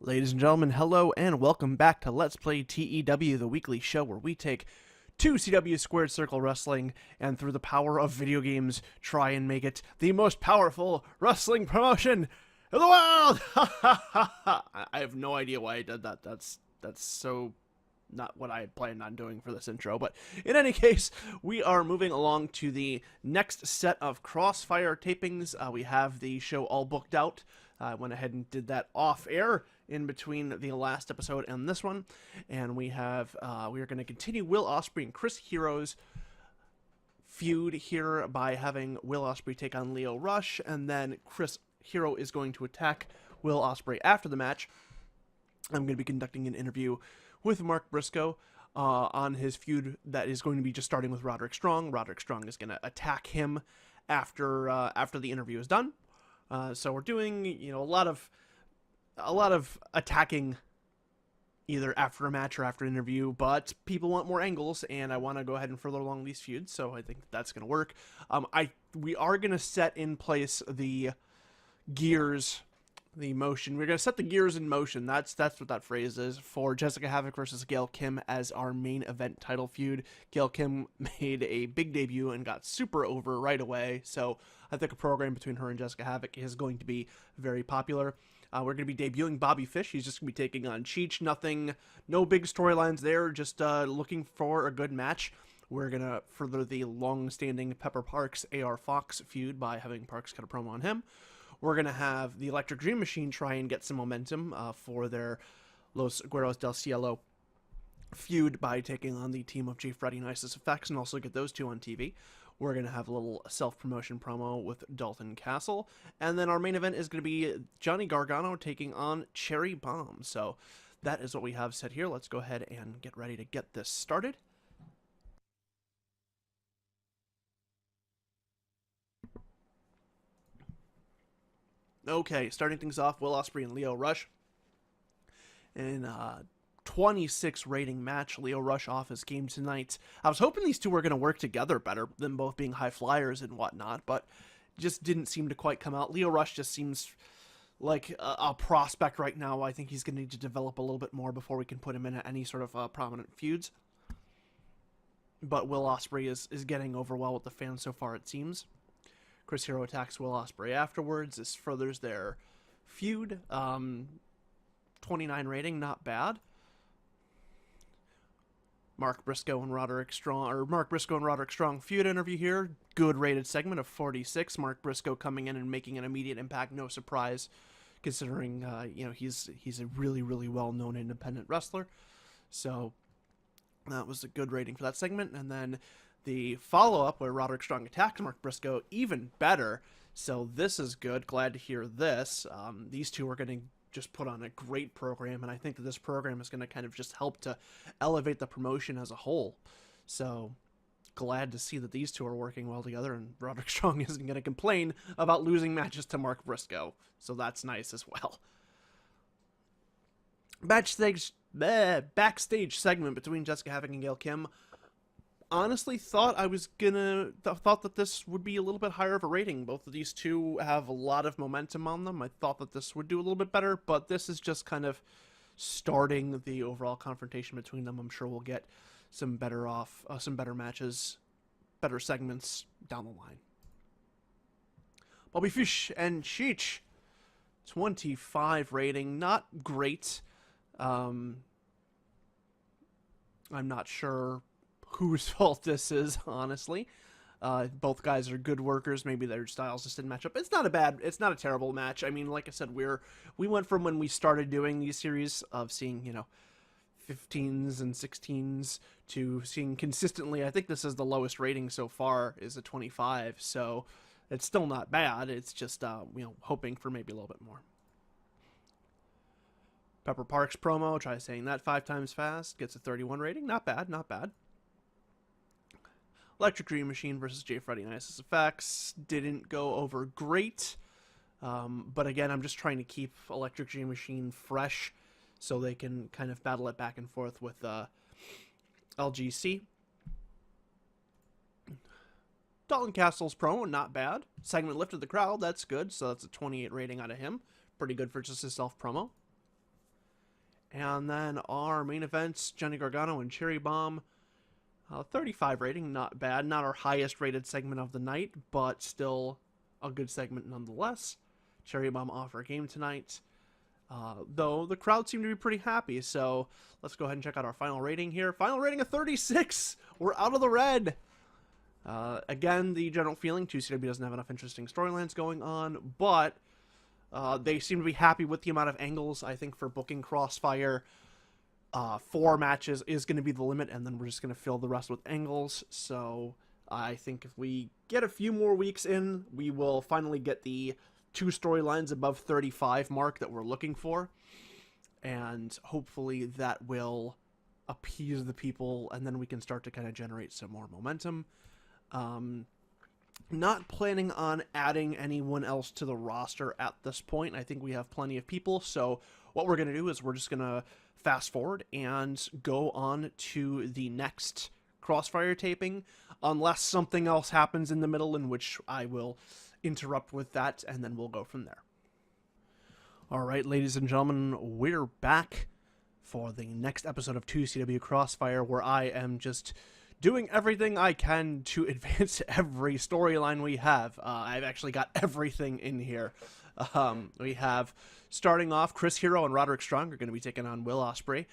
Ladies and gentlemen, hello and welcome back to Let's Play TEW, the weekly show where we take 2CW Squared Circle Wrestling and through the power of video games try and make it the most powerful wrestling promotion in the world! I have no idea why I did that. That's so not what I had planned on doing for this intro, but in any case, we are moving along to the next set of Crossfire tapings. We have the show all booked out. I went ahead and did that off air in between the last episode and this one, and we are going to continue Will Ospreay and Chris Hero's feud here by having Will Ospreay take on Lio Rush, and then Chris Hero is going to attack Will Ospreay after the match. I'm going to be conducting an interview with Mark Briscoe on his feud that is going to be just starting with Roderick Strong. Roderick Strong is going to attack him after the interview is done. So we're doing, a lot of attacking either after a match or after an interview, but people want more angles, and I want to go ahead and further along these feuds, so I think that's going to work. We are going to set in place the gears, the motion. We're going to set the gears in motion. That's what that phrase is, for Jessica Havoc versus Gail Kim as our main event title feud. Gail Kim made a big debut and got super over right away, so I think a program between her and Jessica Havoc is going to be very popular. We're going to be debuting Bobby Fish. He's just going to be taking on Cheech. No big storylines there, just looking for a good match. We're going to further the long-standing Pepper Parks AR Fox feud by having Parks cut a promo on him. We're going to have the Electric Dream Machine try and get some momentum for their Los Guerreros del Cielo feud by taking on the team of J. Freddy and Isis Effects, and also get those two on TV. We're going to have a little self-promotion promo with Dalton Castle. And then our main event is going to be Johnny Gargano taking on Cherry Bomb. So that is what we have set here. Let's go ahead and get ready to get this started. Okay, starting things off, Will Ospreay and Lio Rush. In 26 rating match. Lio Rush off his game tonight. I was hoping these two were going to work together better than both being high flyers and whatnot, but just didn't seem to quite come out. Lio Rush just seems like a prospect right now. I think he's going to need to develop a little bit more before we can put him in any sort of prominent feuds. But Will Ospreay is getting over well with the fans so far, it seems. Chris Hero attacks Will Ospreay afterwards. This furthers their feud. 29 rating, not bad. Mark Briscoe and Roderick Strong feud interview here. Good rated segment of 46. Mark Briscoe coming in and making an immediate impact. No surprise, considering he's a really, really well-known independent wrestler. So that was a good rating for that segment. And then the follow-up where Roderick Strong attacked Mark Briscoe, even better. So this is good. Glad to hear this. These two are going to just put on a great program, and I think that this program is going to kind of just help to elevate the promotion as a whole. So glad to see that these two are working well together, and Roderick Strong isn't going to complain about losing matches to Mark Briscoe, so that's nice as well. Backstage segment between Jessica Havoc and Gail Kim. Honestly thought that this would be a little bit higher of a rating. Both of these two have a lot of momentum on them. I thought that this would do a little bit better, but this is just kind of starting the overall confrontation between them. I'm sure we'll get some better matches, better segments down the line. Bobby Fish and Cheech, 25 rating, not great. I'm not sure whose fault this is, honestly. Both guys are good workers. Maybe their styles just didn't match up. It's not a terrible match. I mean, like I said, we went from when we started doing these series of seeing, 15s and 16s to seeing consistently, I think this is the lowest rating so far, is a 25. So it's still not bad. It's just, hoping for maybe a little bit more. Pepper Parks promo, try saying that 5 times fast, gets a 31 rating. Not bad, not bad. Electric Dream Machine versus J. Freddy and Isis Effects didn't go over great. But again, I'm just trying to keep Electric Dream Machine fresh so they can kind of battle it back and forth with LGC. Dalton Castle's promo, not bad. Segment lifted the crowd, that's good. So that's a 28 rating out of him. Pretty good for just his self-promo. And then our main events, Johnny Gargano and Cherry Bomb. 35 rating, not bad. Not our highest rated segment of the night, but still a good segment nonetheless. Cherry Bomb off our game tonight. Though the crowd seemed to be pretty happy, so let's go ahead and check out our final rating here. Final rating of 36! We're out of the red! Again, the general feeling, 2CW doesn't have enough interesting storylines going on, but they seem to be happy with the amount of angles. I think for booking Crossfire, 4 matches is going to be the limit, and then we're just going to fill the rest with angles. So I think if we get a few more weeks in, we will finally get the 2 storylines above 35 mark that we're looking for, and hopefully that will appease the people, and then we can start to kind of generate some more momentum. Not planning on adding anyone else to the roster at this point. I think we have plenty of people, so what we're going to do is we're just going to fast forward and go on to the next Crossfire taping, unless something else happens in the middle, in which I will interrupt with that, and then we'll go from there. Alright, ladies and gentlemen, we're back for the next episode of 2CW Crossfire, where I am just doing everything I can to advance every storyline we have. I've actually got everything in here. We have, starting off, Chris Hero and Roderick Strong are going to be taking on Will Ospreay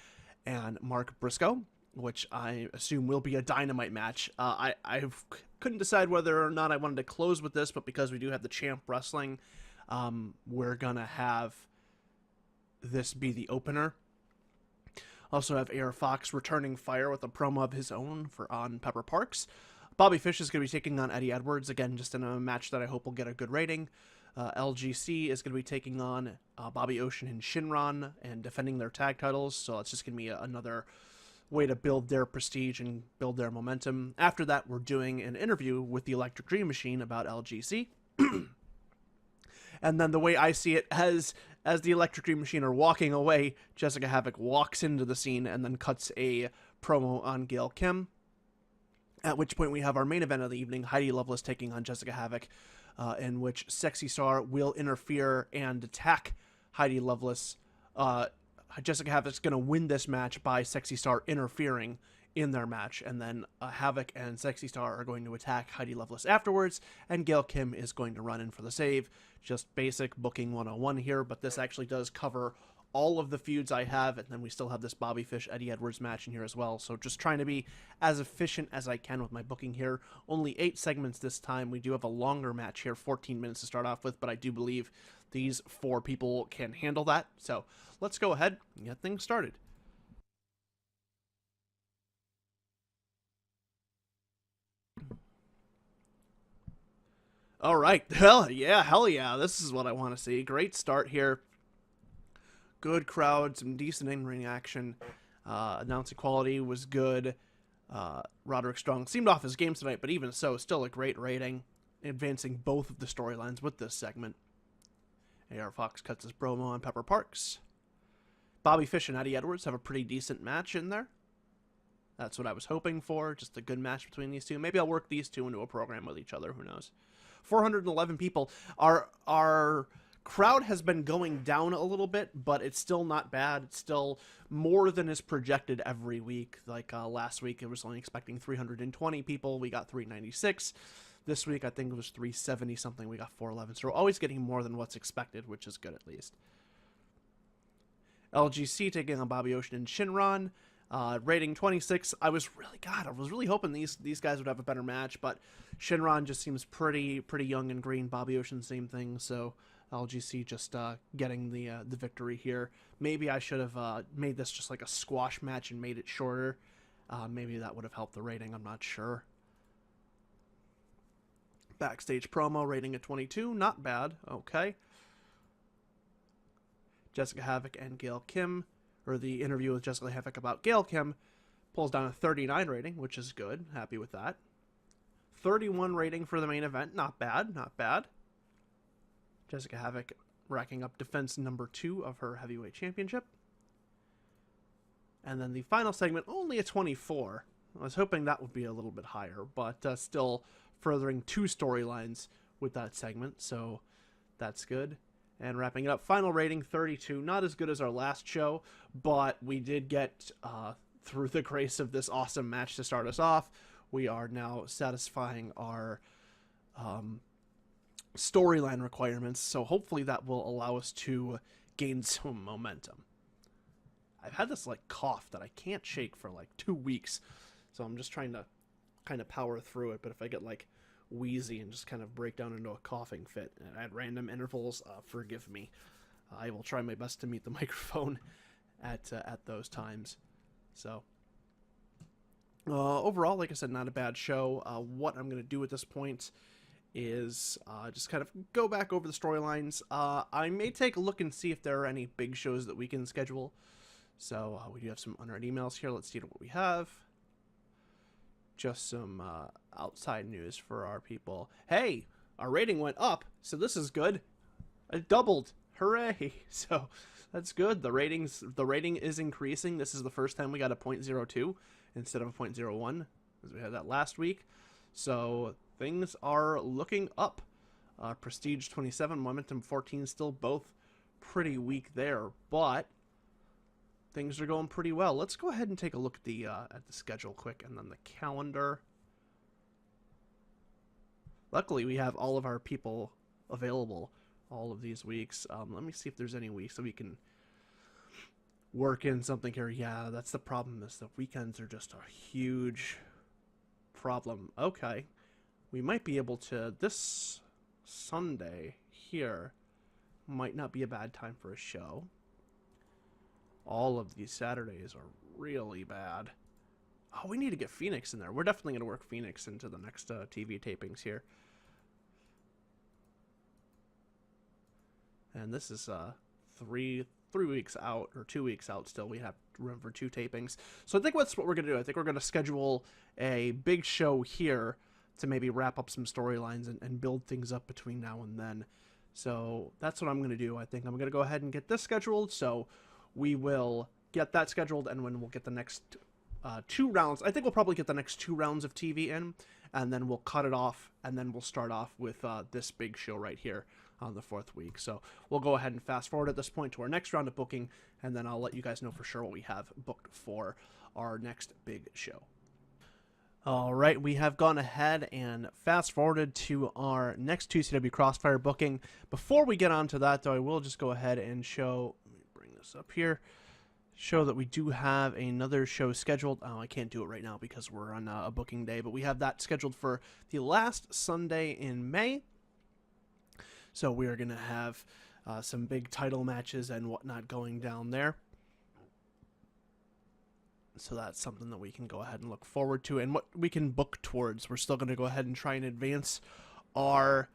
and Mark Briscoe, which I assume will be a Dynamite match. I couldn't decide whether or not I wanted to close with this, but because we do have the Champ Wrestling, we're going to have this be the opener. Also have AR Fox returning fire with a promo of his own on Pepper Parks. Bobby Fish is going to be taking on Eddie Edwards, again, just in a match that I hope will get a good rating. LGC is going to be taking on Bobby Ocean and Shinron and defending their tag titles, so it's just going to be another way to build their prestige and build their momentum. After that, we're doing an interview with the Electric Dream Machine about LGC. And then the way I see it, as the Electric Dream Machine are walking away, Jessica Havoc walks into the scene and then cuts a promo on Gail Kim. At which point we have our main event of the evening, Heidi Lovelace taking on Jessica Havoc, in which Sexy Star will interfere and attack Heidi Lovelace. Jessica Havoc's going to win this match by Sexy Star interfering in their match, and then Havoc and Sexy Star are going to attack Heidi Lovelace afterwards, and Gail Kim is going to run in for the save. Just basic booking 101 here, but this actually does cover all of the feuds I have, and then we still have this Bobby Fish Eddie Edwards match in here as well, so just trying to be as efficient as I can with my booking here. Only 8 segments this time. We do have a longer match here, 14 minutes to start off with, but I do believe these 4 people can handle that, so let's go ahead and get things started. All right, hell yeah, this is what I want to see. Great start here. Good crowd, some decent in-ring action. Announcing quality was good. Roderick Strong seemed off his game tonight, but even so, still a great rating. Advancing both of the storylines with this segment. AR Fox cuts his promo on Pepper Parks. Bobby Fish and Eddie Edwards have a pretty decent match in there. That's what I was hoping for, just a good match between these two. Maybe I'll work these two into a program with each other, who knows. 411 people. Our crowd has been going down a little bit, but it's still not bad. It's still more than is projected every week. Like last week, it was only expecting 320 people. We got 396. This week, I think it was 370 something. We got 411. So we're always getting more than what's expected, which is good at least. LGC taking on Bobby Ocean and Shinron. Rating 26. I was really hoping these guys would have a better match, but Shinron just seems pretty young and green. Bobby Ocean, same thing. So LGC just getting the victory here. Maybe I should have made this just like a squash match and made it shorter. Maybe that would have helped the rating. I'm not sure. Backstage promo rating at 22. Not bad. Okay. Jessica Havoc and Gail Kim, or the interview with Jessica Havoc about Gail Kim, pulls down a 39 rating, which is good. Happy with that. 31 rating for the main event. Not bad. Not bad. Jessica Havoc racking up defense number 2 of her heavyweight championship. And then the final segment, only a 24. I was hoping that would be a little bit higher, but still furthering 2 storylines with that segment, so that's good. And wrapping it up, final rating 32. Not as good as our last show, but we did get, through the grace of this awesome match to start us off, we are now satisfying our storyline requirements. So hopefully that will allow us to gain some momentum. I've had this like cough that I can't shake for like 2 weeks, so I'm just trying to kind of power through it. But if I get like wheezy and just kind of break down into a coughing fit at random intervals, forgive me. I will try my best to meet the microphone at those times. So overall, like I said, not a bad show. What I'm going to do at this point is just kind of go back over the storylines. I may take a look and see if there are any big shows that we can schedule. So we do have some unread emails here. Let's see what we have. Just some outside news for our people. Hey, our rating went up, so this is good. It doubled. Hooray! So that's good. The rating is increasing. This is the first time we got a 0.02 instead of a 0.01, as we had that last week. So things are looking up. Prestige 27, Momentum 14, still both pretty weak there, but things are going pretty well. Let's go ahead and take a look at the schedule quick, and then the calendar. Luckily, we have all of our people available all of these weeks. Let me see if there's any weeks that we can work in something here. Yeah, that's the problem, is the weekends are just a huge problem. Okay, we might be able to, this Sunday here might not be a bad time for a show. All of these Saturdays are really bad. Oh, we need to get Phoenix in there. We're definitely going to work Phoenix into the next TV tapings here. And this is 3 weeks out, or 2 weeks out still. We have room for 2 tapings. So I think that's what we're going to do. I think we're going to schedule a big show here to maybe wrap up some storylines and build things up between now and then. So that's what I'm going to do. I think I'm going to go ahead and get this scheduled. So we will get that scheduled, and when we'll get the next 2 rounds, I think we'll probably get the next 2 rounds of TV in, and then we'll cut it off, and then we'll start off with this big show right here on the 4th week. So we'll go ahead and fast forward at this point to our next round of booking, and then I'll let you guys know for sure what we have booked for our next big show. All right, we have gone ahead and fast forwarded to our next 2CW Crossfire booking. Before we get on to that, though, I will just go ahead and show, let me bring this up here, show that we do have another show scheduled. Oh, I can't do it right now because we're on a booking day, but we have that scheduled for the last Sunday in May. So we are going to have some big title matches and whatnot going down there. So that's something that we can go ahead and look forward to, and what we can book towards. We're still going to go ahead and try and advance our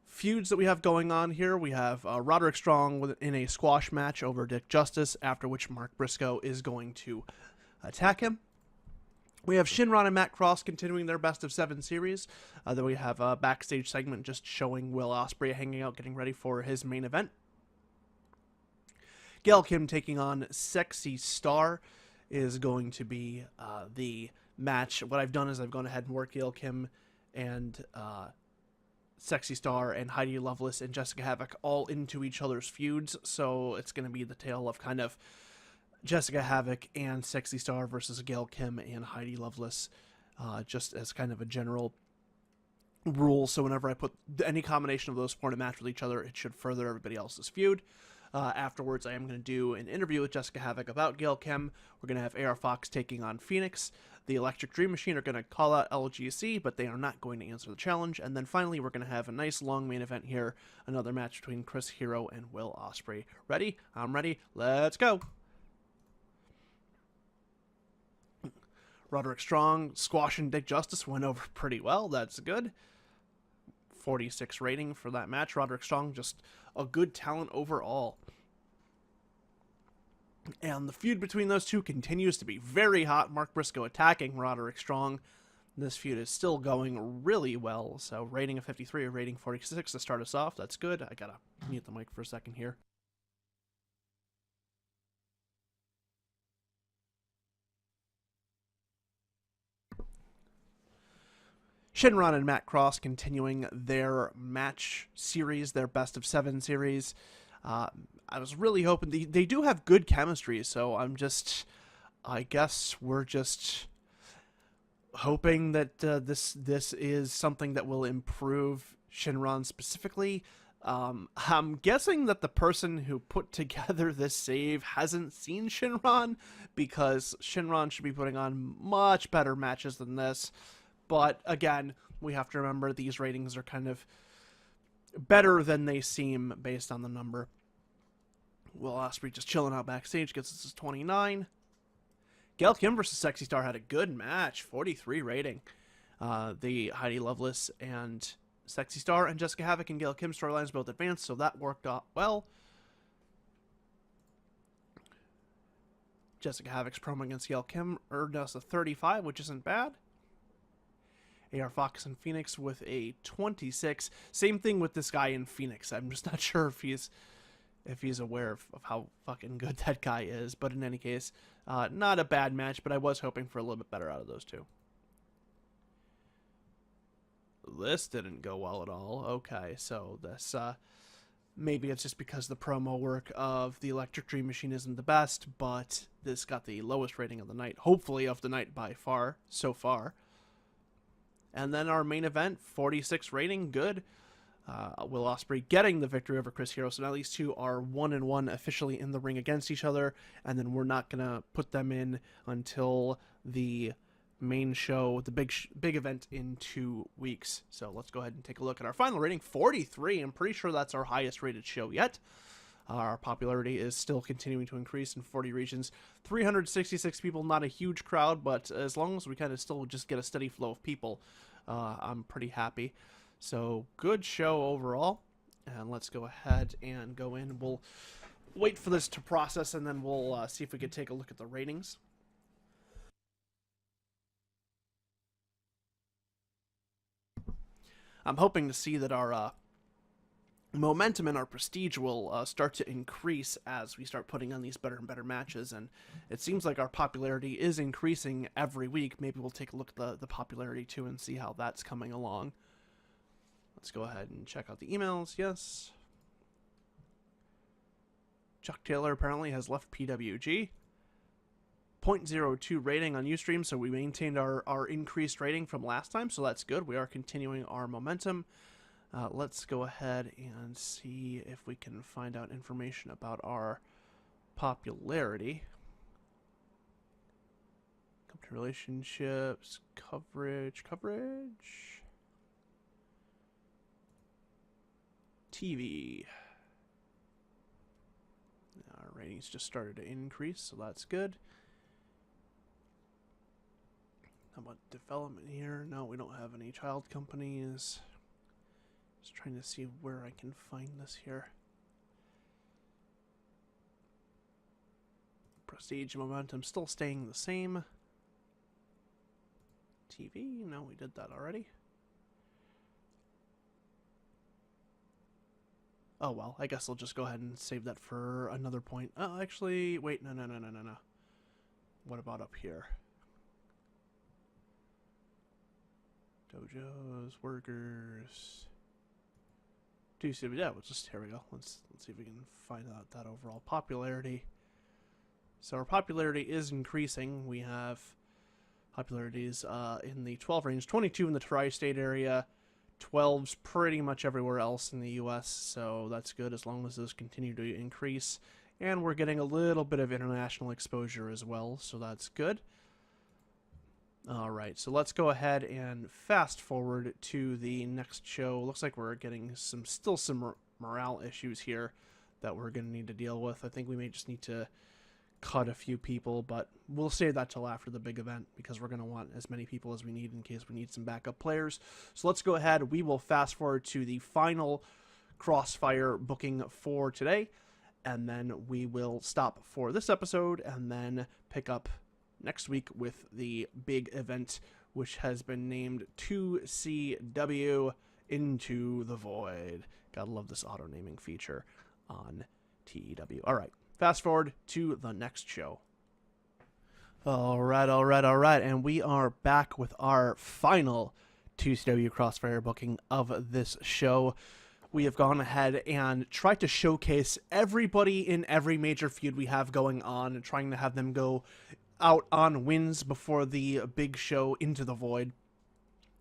feuds that we have going on here. We have Roderick Strong in a squash match over Dick Justice, after which Mark Briscoe is going to attack him. We have Shinron and Matt Cross continuing their best of 7 series. Then we have a backstage segment just showing Will Ospreay hanging out, getting ready for his main event. Gail Kim taking on Sexy Star is going to be the match. What I've done is I've gone ahead and worked Gail Kim and Sexy Star and Heidi Lovelace and Jessica Havoc all into each other's feuds. So it's going to be the tale of kind of Jessica Havoc and Sexy Star versus Gail Kim and Heidi Lovelace, just as kind of a general rule. So whenever I put any combination of those 4 in a match with each other, it should further everybody else's feud. Afterwards, I am going to do an interview with Jessica Havoc about Gail Kim. We're going to have AR Fox taking on Phoenix. The Electric Dream Machine are going to call out LGC, but they are not going to answer the challenge. And then finally, we're going to have a nice long main event here. Another match between Chris Hero and Will Ospreay. Ready? I'm ready. Let's go. Roderick Strong squashing Dick Justice went over pretty well. That's good. 46 rating for that match. Roderick Strong, just a good talent overall. And the feud between those two continues to be very hot. Mark Briscoe attacking Roderick Strong. This feud is still going really well. So rating of 53 or rating 46 to start us off. That's good. I gotta mute the mic for a second here. Shinron and Matt Cross continuing their match series, their best of 7 series. I was really hoping they do have good chemistry, so I guess we're just hoping that this is something that will improve Shinron specifically. I'm guessing that the person who put together this save hasn't seen Shinron, because Shinron should be putting on much better matches than this. But again, we have to remember these ratings are kind of better than they seem based on the number. Will Ospreay just chilling out backstage, gets us his 29. Gail Kim versus Sexy Star had a good match, 43 rating. The Heidi Lovelace and Sexy Star and Jessica Havoc and Gail Kim storylines both advanced, so that worked out well. Jessica Havoc's promo against Gail Kim earned us a 35, which isn't bad. AR Fox and Phoenix with a 26. Same thing with this guy in Phoenix. I'm just not sure if he's aware of how fucking good that guy is. But in any case, not a bad match, but I was hoping for a little bit better out of those two. This didn't go well at all. Okay, so this, maybe it's just because the promo work of the Electric Dream Machine isn't the best, but this got the lowest rating of the night, hopefully of the night by far, so far. And then our main event, 46 rating, good. Will Ospreay getting the victory over Chris Hero, so now these two are 1-1 officially in the ring against each other, and then we're not going to put them in until the main show, the big event in 2 weeks. So let's go ahead and take a look at our final rating, 43. I'm pretty sure that's our highest rated show yet. Our popularity is still continuing to increase in 40 regions. 366 people, not a huge crowd, but as long as we kind of still just get a steady flow of people, I'm pretty happy. So good show overall. And let's go ahead and go in. We'll wait for this to process, and then we'll see if we could take a look at the ratings. I'm hoping to see that our momentum and our prestige will start to increase as we start putting on these better and better matches, and it seems like our popularity is increasing every week. Maybe we'll take a look at the popularity too and see how that's coming along. Let's go ahead and check out the emails. Yes. Chuck Taylor apparently has left PWG. 0.02 rating on Ustream, so we maintained our increased rating from last time, so that's good. We are continuing our momentum. Let's go ahead and see if we can find out information about our popularity. Company relationships, coverage. TV. Our ratings just started to increase, so that's good. How about development here? No, we don't have any child companies. Just trying to see where I can find this here. Prestige momentum still staying the same. TV? No, we did that already. Oh well, I guess I'll just go ahead and save that for another point. Oh, actually, wait, no. What about up here? Dojos, workers. Yeah, we'll just, here we go. Let's see if we can find out that overall popularity. So our popularity is increasing. We have popularities in the 12 range, 22 in the tri-state area, 12s pretty much everywhere else in the US, so that's good as long as those continue to increase. And we're getting a little bit of international exposure as well, so that's good. Alright, so let's go ahead and fast forward to the next show. Looks like we're getting still some morale issues here that we're going to need to deal with. I think we may just need to cut a few people, but we'll save that till after the big event because we're going to want as many people as we need in case we need some backup players. So let's go ahead. We will fast forward to the final Crossfire booking for today, and then we will stop for this episode and then pick up next week with the big event, which has been named 2CW Into the Void. Gotta love this auto-naming feature on TEW. Alright, fast forward to the next show. Alright, and we are back with our final 2CW Crossfire booking of this show. We have gone ahead and tried to showcase everybody in every major feud we have going on and trying to have them go out on wins before the big show Into the Void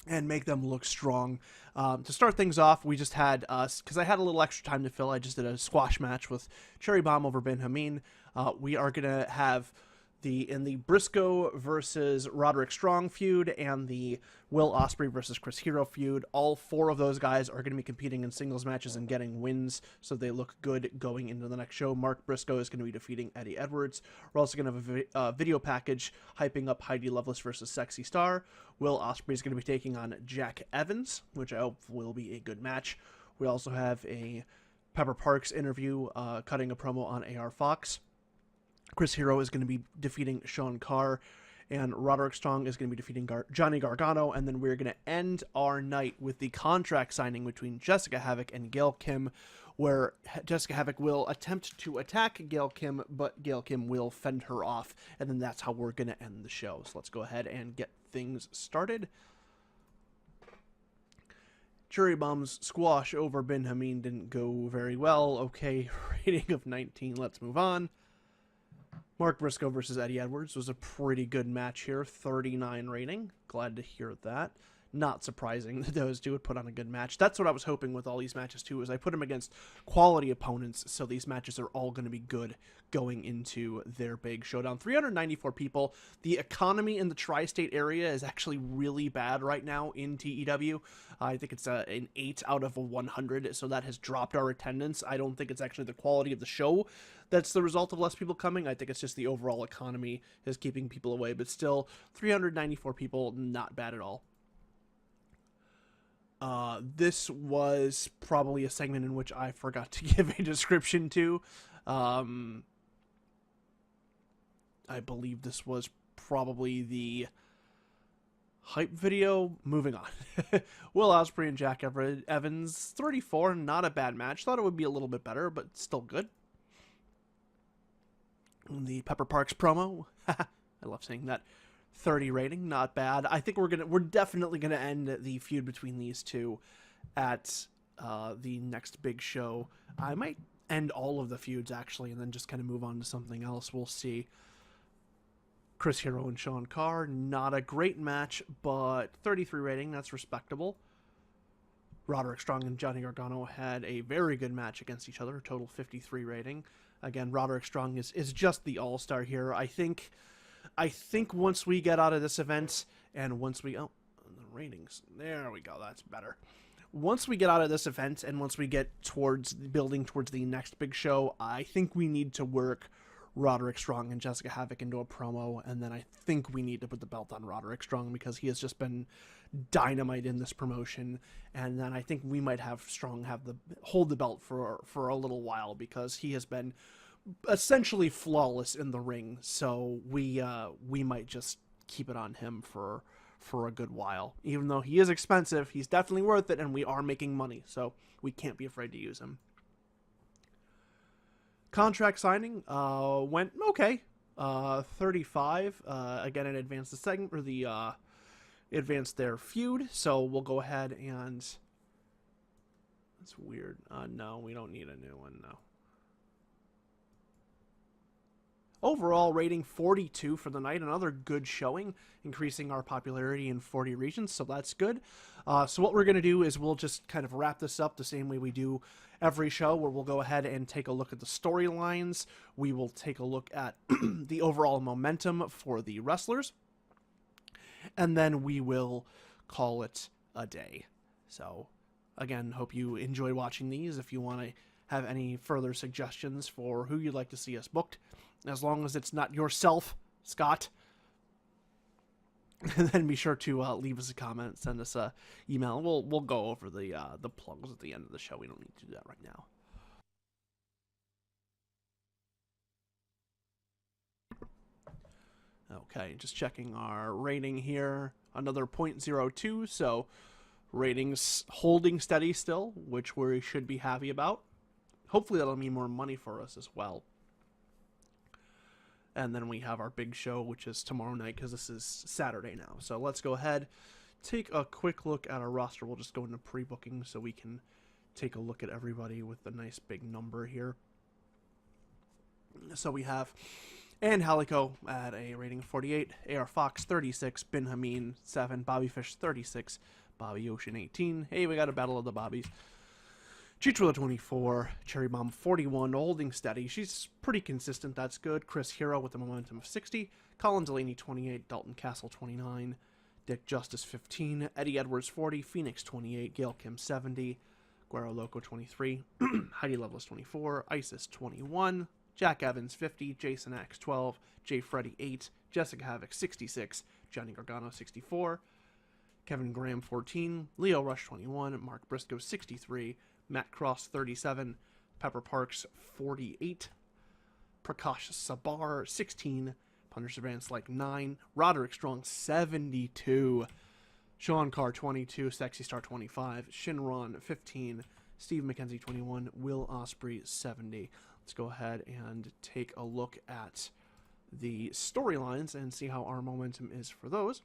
and make them look strong. To start things off, we just had us, because I had a little extra time to fill, I just did a squash match with Cherry Bomb over Ben Hameen. We are going to have in the Briscoe versus Roderick Strong feud and the Will Ospreay versus Chris Hero feud. All four of those guys are going to be competing in singles matches and getting wins, so they look good going into the next show. Mark Briscoe is going to be defeating Eddie Edwards. We're also going to have a video package hyping up Heidi Lovelace versus Sexy Star. Will Ospreay is going to be taking on Jack Evans, which I hope will be a good match. We also have a Pepper Parks interview cutting a promo on AR Fox. Chris Hero is going to be defeating Sean Carr, and Roderick Strong is going to be defeating Johnny Gargano, and then we're going to end our night with the contract signing between Jessica Havoc and Gail Kim, where Jessica Havoc will attempt to attack Gail Kim, but Gail Kim will fend her off, and then that's how we're going to end the show. So let's go ahead and get things started. Cherry Bomb's squash over Ben Hameen didn't go very well. Okay, rating of 19. Let's move on. Mark Briscoe versus Eddie Edwards was a pretty good match here. 39 rating. Glad to hear that. Not surprising that those two would put on a good match. That's what I was hoping with all these matches too, is I put them against quality opponents, so these matches are all going to be good going into their big showdown. 394 people. The economy in the tri-state area is actually really bad right now in TEW. I think it's an 8 out of 100, so that has dropped our attendance. I don't think it's actually the quality of the show that's the result of less people coming. I think it's just the overall economy is keeping people away, but still, 394 people, not bad at all. This was probably a segment in which I forgot to give a description to. I believe this was probably the hype video. Moving on. Will Ospreay and Jack Evans, 34, not a bad match. Thought it would be a little bit better, but still good. The Pepper Parks promo. I love saying that. 30 rating, not bad. I think we're definitely gonna end the feud between these two at the next big show. I might end all of the feuds actually, and then just kind of move on to something else. We'll see. Chris Hero and Sean Carr, not a great match, but 33 rating, that's respectable. Roderick Strong and Johnny Gargano had a very good match against each other, total 53 rating. Again, Roderick Strong is just the all-star here. I think once we get out of this event, and once we... Oh, the ratings. There we go. That's better. Once we get out of this event, and once we get towards building towards the next big show, I think we need to work Roderick Strong and Jessica Havoc into a promo, and then I think we need to put the belt on Roderick Strong, because he has just been dynamite in this promotion, and then I think we might have Strong hold the belt for a little while, because he has been essentially flawless in the ring, so we might just keep it on him for a good while. Even though he is expensive, he's definitely worth it, and we are making money, so we can't be afraid to use him. Contract signing went okay. 35. Again, it advanced the segment, or the advanced their feud, so we'll go ahead and... That's weird. No, we don't need a new one, no. Overall rating 42 for the night, another good showing, increasing our popularity in 40 regions, so that's good. So what we're going to do is we'll just kind of wrap this up the same way we do every show, where we'll go ahead and take a look at the storylines. We will take a look at the overall momentum for the wrestlers, and then we will call it a day. So again, hope you enjoy watching these. If you want to have any further suggestions for who you'd like to see us booked, as long as it's not yourself, Scott, then be sure to leave us a comment, send us a email. We'll go over the plugs at the end of the show. We don't need to do that right now. Okay, just checking our rating here. Another 0.02, so ratings holding steady still, which we should be happy about. Hopefully that'll mean more money for us as well. And then we have our big show, which is tomorrow night, because this is Saturday now. So let's go ahead, take a quick look at our roster. We'll just go into pre-booking so we can take a look at everybody with the nice big number here. So we have Ann Halico at a rating of 48, AR Fox 36, Bin Hameen 7, Bobby Fish 36, Bobby Ocean 18. Hey, we got a battle of the Bobbies. Chichula 24, Cherry Bomb 41, holding steady. She's pretty consistent, that's good. Chris Hero with a momentum of 60, Colin Delaney 28, Dalton Castle 29, Dick Justice 15, Eddie Edwards 40, Phoenix 28, Gail Kim 70, Guero Loco 23, Heidi Loveless 24, Isis 21, Jack Evans 50, Jason X 12, Jay Freddy 8, Jessica Havoc 66, Johnny Gargano 64, Kevin Graham 14, Leo Rush 21, Mark Briscoe 63, Matt Cross 37, Pepper Parks 48, Prakash Sabar 16, Punisher Van Slyke 9, Roderick Strong 72, Sean Carr 22, Sexy Star 25, Shinron 15, Steve McKenzie 21, Will Ospreay 70. Let's go ahead and take a look at the storylines and see how our momentum is for those.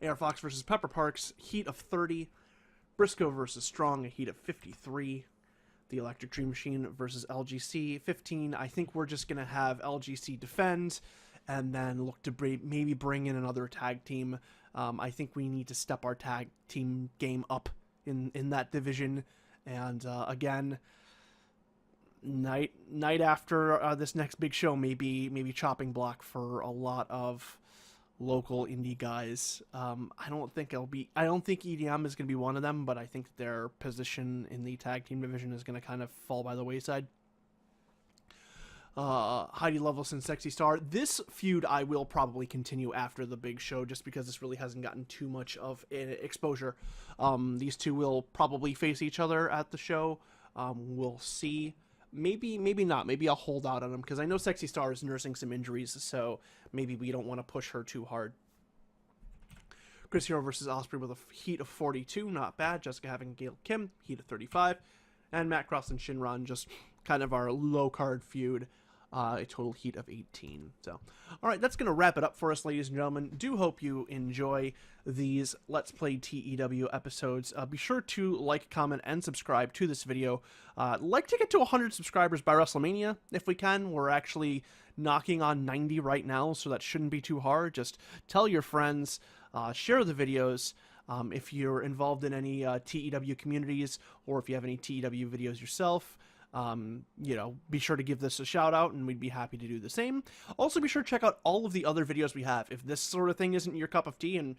AR Fox versus Pepper Parks, heat of 30. Briscoe versus Strong, a heat of 53. The Electric Dream Machine versus LGC, 15. I think we're just going to have LGC defend and then look to maybe bring in another tag team. I think we need to step our tag team game up in that division. And again, night after this next big show, maybe chopping block for a lot of local indie guys. I don't think EDM is going to be one of them, but I think their position in the tag team division is going to kind of fall by the wayside. Heidi Loveless and Sexy Star. This feud I will probably continue after the big show, just because this really hasn't gotten too much of exposure. These two will probably face each other at the show. We'll see. Maybe not. Maybe I'll hold out on them, because I know Sexy Star is nursing some injuries, so maybe we don't want to push her too hard. Chris Hero versus Ospreay with a heat of 42, not bad. Jessica having Gail Kim, heat of 35. And Matt Cross and Shinron, just kind of our low-card feud, a total heat of 18. So, all right, that's going to wrap it up for us, ladies and gentlemen. Do hope you enjoy these Let's Play TEW episodes. Be sure to like, comment, and subscribe to this video. Like to get to 100 subscribers by WrestleMania, if we can. We're actually knocking on 90 right now, so that shouldn't be too hard. Just tell your friends, share the videos. If you're involved in any TEW communities, or if you have any TEW videos yourself, be sure to give this a shout out, and we'd be happy to do the same. Also, be sure to check out all of the other videos we have. If this sort of thing isn't your cup of tea, and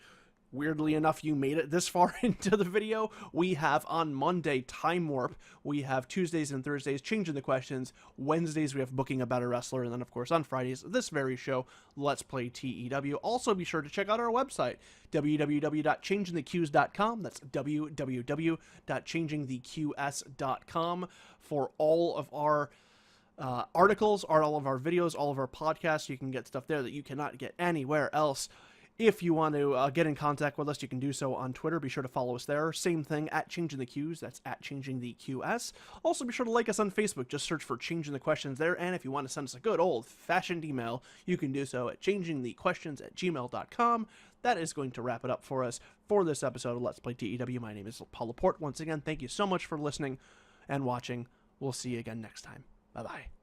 weirdly enough you made it this far into the video, we have on Monday Time Warp, we have Tuesdays and Thursdays Changing the Questions, Wednesdays we have Booking a Better Wrestler, and then of course on Fridays this very show, Let's Play TEW. Also be sure to check out our website, www.changingtheqs.com. That's www.changingtheqs.com for all of our articles, all of our videos, all of our podcasts. You can get stuff there that you cannot get anywhere else. If you want to get in contact with us, you can do so on Twitter. Be sure to follow us there. Same thing, at Changing the Qs. That's at Changing the QS. Also, be sure to like us on Facebook. Just search for Changing the Questions there. And if you want to send us a good old-fashioned email, you can do so at changingthequestions@gmail.com. That is going to wrap it up for us for this episode of Let's Play TEW. My name is Paul Laporte. Once again, thank you so much for listening and watching. We'll see you again next time. Bye-bye.